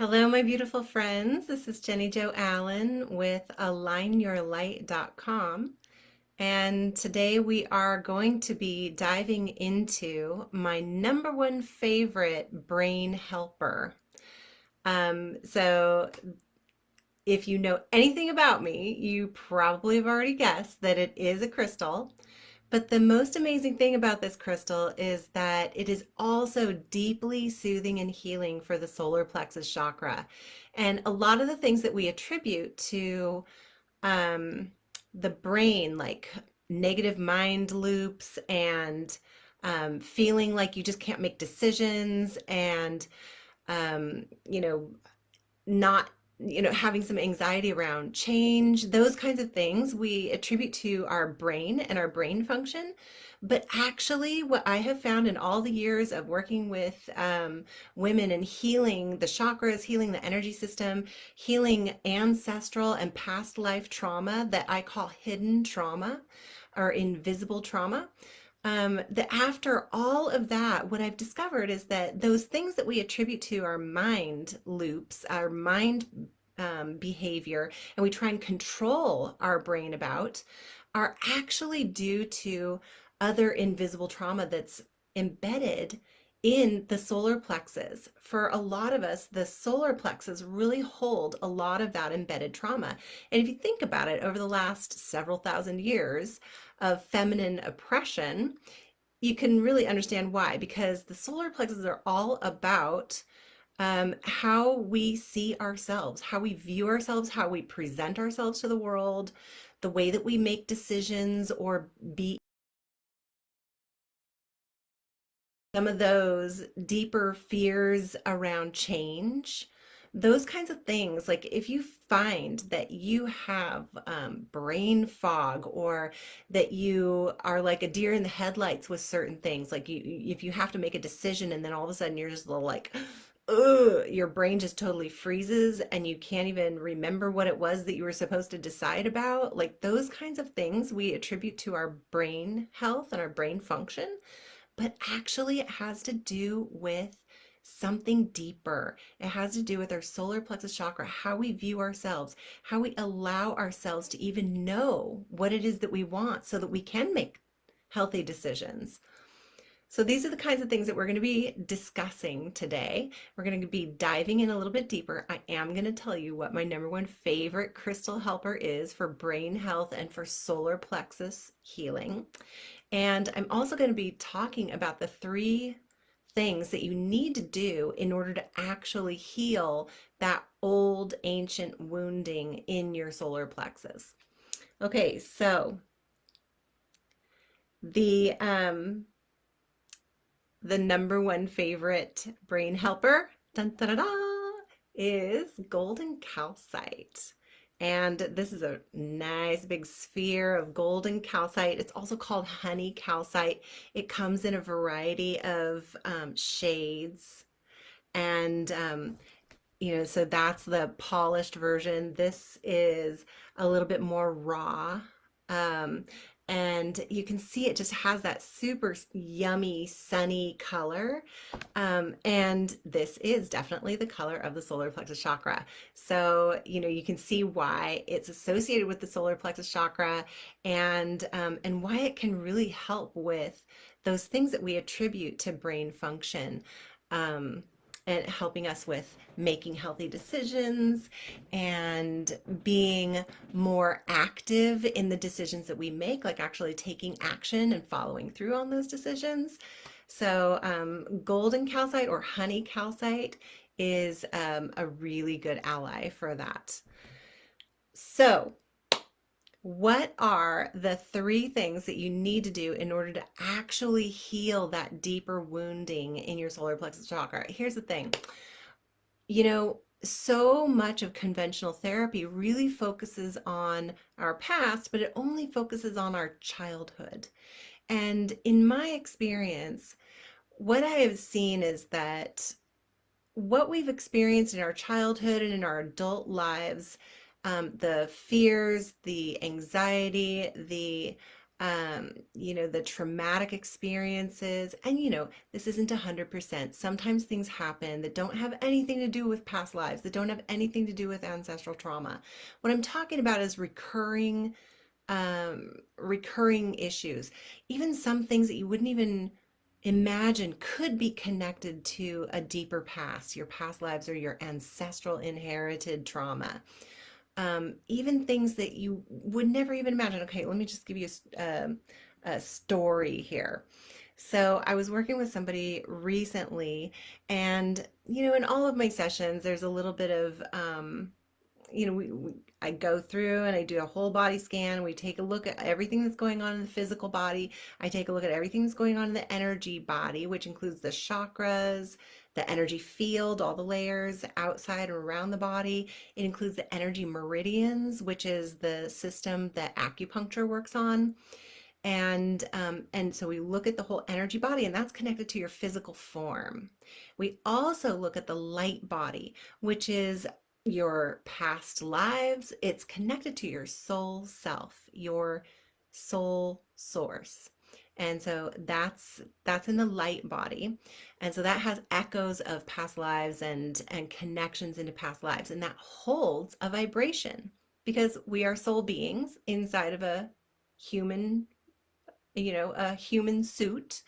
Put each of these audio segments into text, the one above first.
Hello, my beautiful friends. This is Jenny Jo Allen with alignyourlight.com. And today we are going to be diving into my number one favorite brain helper. So if you know anything about me, you probably have already guessed that it is a crystal. But the most amazing thing about this crystal is that it is also deeply soothing and healing for the solar plexus chakra. And a lot of the things that we attribute to um, the brain, like negative mind loops and feeling like you just can't make decisions and, um, you know, not having some anxiety around change, those kinds of things we attribute to our brain and our brain function. But actually, what I have found in all the years of working with women and healing the chakras, healing the energy system, healing ancestral and past life trauma that I call hidden trauma or invisible trauma, that after all of that, what I've discovered is that those things that we attribute to our mind loops, our mind behavior, and we try and control our brain about, are actually due to other invisible trauma that's embedded in the solar plexus. For a lot of us, the solar plexus really hold a lot of that embedded trauma. And if you think about it, over the last several thousand years of feminine oppression, you can really understand why, because the solar plexus are all about how we see ourselves, how we view ourselves, how we present ourselves to the world, the way that we make decisions or be some of those deeper fears around change, those kinds of things. Like if you find that you have brain fog, or that you are like a deer in the headlights with certain things, like if you have to make a decision and then all of a sudden you're just a little like, ugh, your brain just totally freezes and you can't even remember what it was that you were supposed to decide about. Like those kinds of things we attribute to our brain health and our brain function, but actually it has to do with something deeper. It has to do with our solar plexus chakra, how we view ourselves, how we allow ourselves to even know what it is that we want so that we can make healthy decisions. So these are the kinds of things that we're going to be discussing today. We're going to be diving in a little bit deeper. I am going to tell you what my number one favorite crystal helper is for brain health and for solar plexus healing. And I'm also going to be talking about the three things that you need to do in order to actually heal that old ancient wounding in your solar plexus. Okay, so the um the number one favorite brain helper, dun, dun, dun, dun, is golden calcite. And this is a nice big sphere of golden calcite. It's also called honey calcite. It comes in a variety of shades. And, so that's the polished version. This is a little bit more raw. Um, and you can see it just has that super yummy, sunny color. And this is definitely the color of the solar plexus chakra. So, you can see why it's associated with the solar plexus chakra, and why it can really help with those things that we attribute to brain function. And helping us with making healthy decisions and being more active in the decisions that we make, like actually taking action and following through on those decisions. So golden calcite or honey calcite is a really good ally for that. So what are the three things that you need to do in order to actually heal that deeper wounding in your solar plexus chakra? Here's the thing. So much of conventional therapy really focuses on our past, but it only focuses on our childhood. And in my experience, what I have seen is that what we've experienced in our childhood and in our adult lives, the fears, the anxiety, the the traumatic experiences. And, this isn't 100%. Sometimes things happen that don't have anything to do with past lives, that don't have anything to do with ancestral trauma. What I'm talking about is recurring issues, even some things that you wouldn't even imagine could be connected to a deeper past, your past lives or your ancestral inherited trauma. Even things that you would never even imagine. Okay, let me just give you a story here. So I was working with somebody recently, and in all of my sessions, there's a little bit of I go through and I do a whole body scan. We take a look at everything that's going on in the physical body. I take a look at everything that's going on in the energy body, which includes the chakras, the energy field, all the layers outside and around the body. It includes the energy meridians, which is the system that acupuncture works on. And so we look at the whole energy body, and that's connected to your physical form. We also look at the light body, which is your past lives. It's connected to your soul self, your soul source. And so that's in the light body. And so that has echoes of past lives and connections into past lives. And that holds a vibration because we are soul beings inside of human a human suit.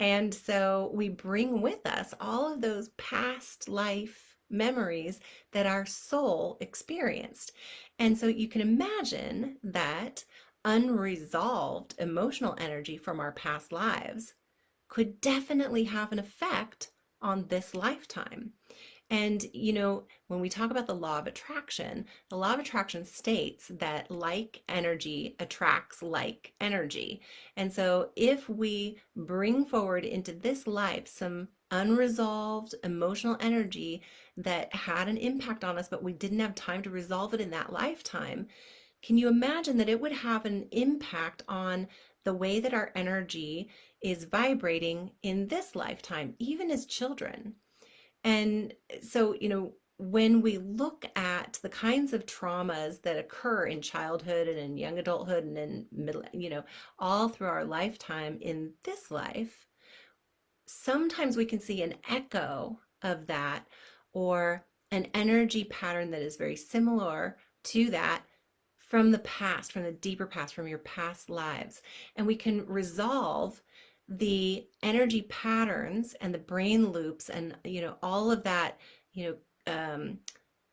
And so we bring with us all of those past life memories that our soul experienced. And so you can imagine that unresolved emotional energy from our past lives could definitely have an effect on this lifetime. And, when we talk about the law of attraction states that like energy attracts like energy. And so if we bring forward into this life some unresolved emotional energy that had an impact on us, but we didn't have time to resolve it in that lifetime, can you imagine that it would have an impact on the way that our energy is vibrating in this lifetime, even as children? And so, when we look at the kinds of traumas that occur in childhood and in young adulthood and in middle, all through our lifetime in this life, sometimes we can see an echo of that or an energy pattern that is very similar to that from the past, from the deeper past, from your past lives. And we can resolve the energy patterns and the brain loops and all of that you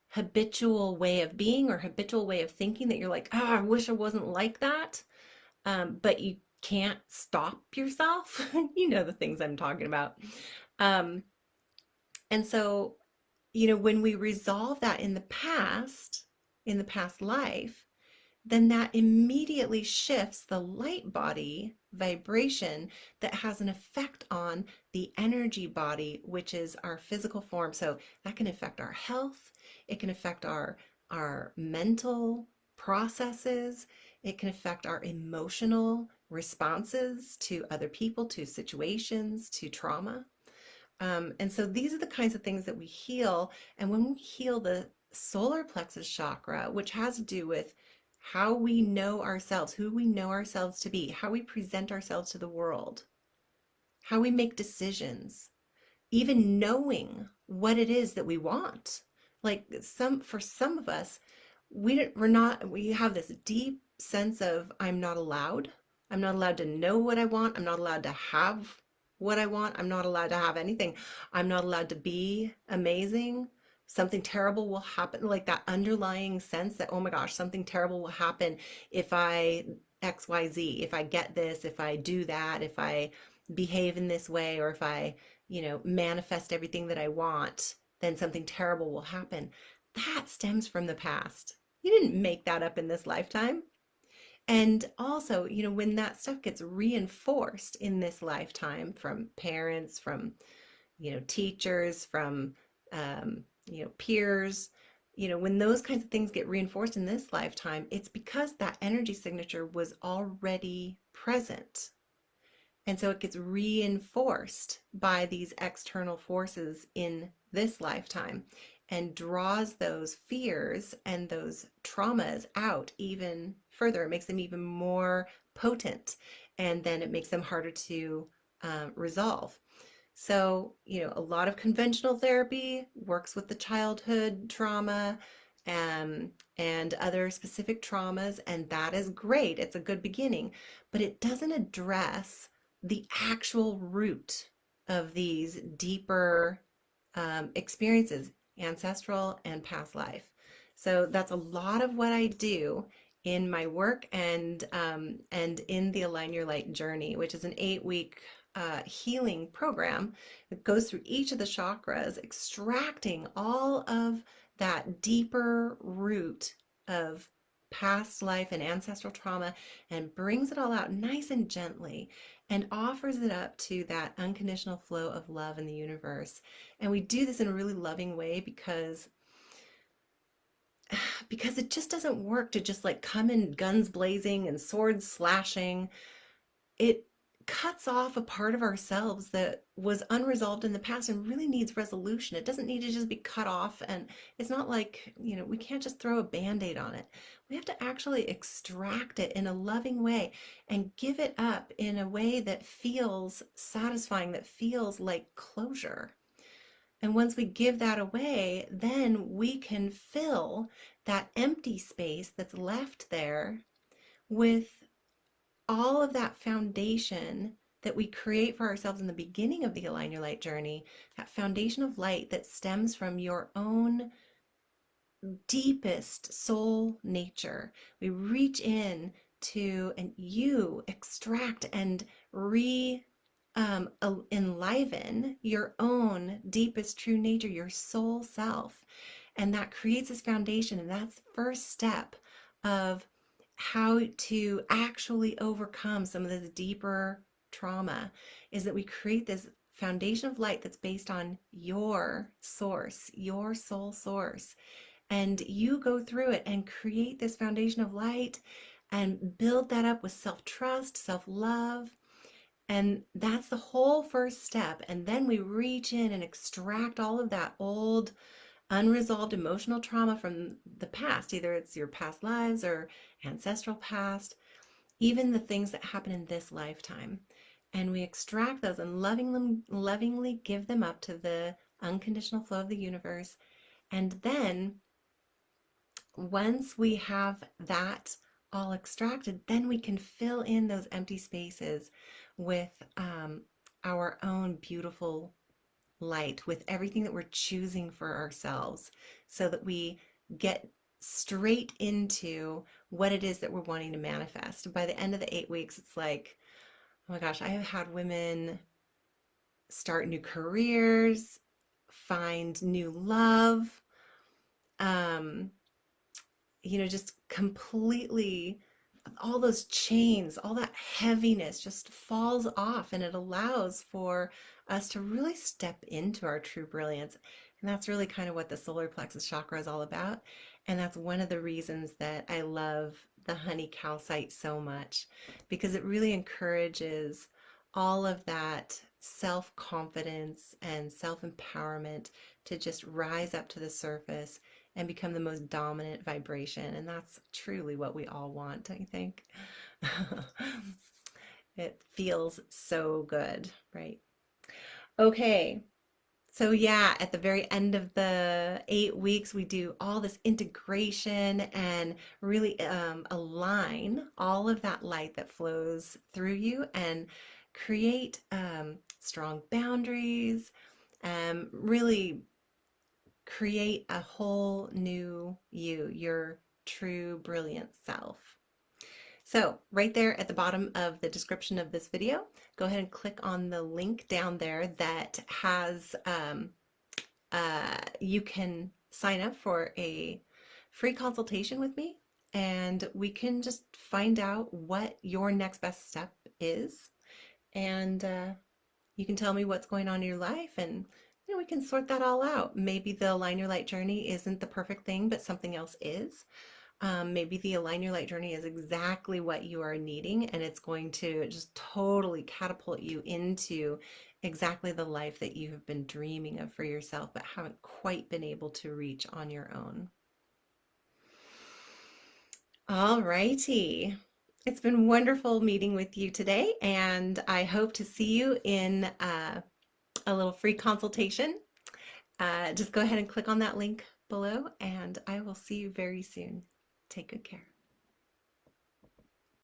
habitual way of being or habitual way of thinking that you're like, oh, I wish I wasn't like that, but you can't stop yourself. The things I'm talking about. um, and so when we resolve that in the past life, then that immediately shifts the light body vibration that has an effect on the energy body, which is our physical form. So that can affect our health. It can affect our mental processes. It can affect our emotional responses to other people, to situations, to trauma. And so these are the kinds of things that we heal. And when we heal the solar plexus chakra, which has to do with how we know ourselves, who we know ourselves to be, how we present ourselves to the world, how we make decisions, even knowing what it is that we want. Like for some of us, we have this deep sense of I'm not allowed. I'm not allowed to know what I want. I'm not allowed to have what I want. I'm not allowed to have anything. I'm not allowed to be amazing. Something terrible will happen, like that underlying sense that, oh my gosh, something terrible will happen if I XYZ, if I get this, if I do that, if I behave in this way, or if I manifest everything that I want, then something terrible will happen. That stems from the past. You didn't make that up in this lifetime. And also, when that stuff gets reinforced in this lifetime from parents, from, teachers, from, peers, when those kinds of things get reinforced in this lifetime, it's because that energy signature was already present. And so it gets reinforced by these external forces in this lifetime and draws those fears and those traumas out even further. It makes them even more potent, and then it makes them harder to resolve. So, a lot of conventional therapy works with the childhood trauma and other specific traumas, and that is great. It's a good beginning, but it doesn't address the actual root of these deeper experiences, ancestral and past life. So that's a lot of what I do in my work and in the Align Your Light journey, which is an 8-week healing program that goes through each of the chakras, extracting all of that deeper root of past life and ancestral trauma and brings it all out nice and gently and offers it up to that unconditional flow of love in the universe. And we do this in a really loving way because it just doesn't work to just like come in guns blazing and swords slashing. It cuts off a part of ourselves that was unresolved in the past and really needs resolution. It doesn't need to just be cut off. And it's not like, we can't just throw a band-aid on it. We have to actually extract it in a loving way and give it up in a way that feels satisfying, that feels like closure. And once we give that away, then we can fill that empty space that's left there with all of that foundation that we create for ourselves in the beginning of the Align Your Light journey, that foundation of light that stems from your own deepest soul nature. We reach in to and you extract and enliven your own deepest true nature, your soul self. And that creates this foundation. And that's the first step of how to actually overcome some of this deeper trauma, is that we create this foundation of light that's based on your source, your soul source. And you go through it and create this foundation of light and build that up with self-trust, self-love. And that's the whole first step. And then we reach in and extract all of that old, unresolved emotional trauma from the past. Either it's your past lives or ancestral past, even the things that happen in this lifetime. And we extract those and lovingly give them up to the unconditional flow of the universe. And then once we have that all extracted, then we can fill in those empty spaces with our own beautiful light, with everything that we're choosing for ourselves, so that we get straight into what it is that we're wanting to manifest. By the end of the 8 weeks, it's like, oh my gosh, I have had women start new careers, find new love, um, just completely, all those chains, all that heaviness just falls off, and it allows for us to really step into our true brilliance. And that's really kind of what the solar plexus chakra is all about. And that's one of the reasons that I love the honey calcite so much, because it really encourages all of that self-confidence and self-empowerment to just rise up to the surface and become the most dominant vibration. And that's truly what we all want, don't you think? It feels so good, right? Okay. So yeah, at the very end of the 8 weeks, we do all this integration and really align all of that light that flows through you and create strong boundaries, really create a whole new you, your true brilliant self. So right there at the bottom of the description of this video, go ahead and click on the link down there that has, you can sign up for a free consultation with me, and we can just find out what your next best step is. And you can tell me what's going on in your life, and we can sort that all out. Maybe the Align Your Light journey isn't the perfect thing, but something else is. Maybe the Align Your Light journey is exactly what you are needing, and it's going to just totally catapult you into exactly the life that you have been dreaming of for yourself, but haven't quite been able to reach on your own. All righty. It's been wonderful meeting with you today, and I hope to see you in a little free consultation. Just go ahead and click on that link below, and I will see you very soon. Take good care.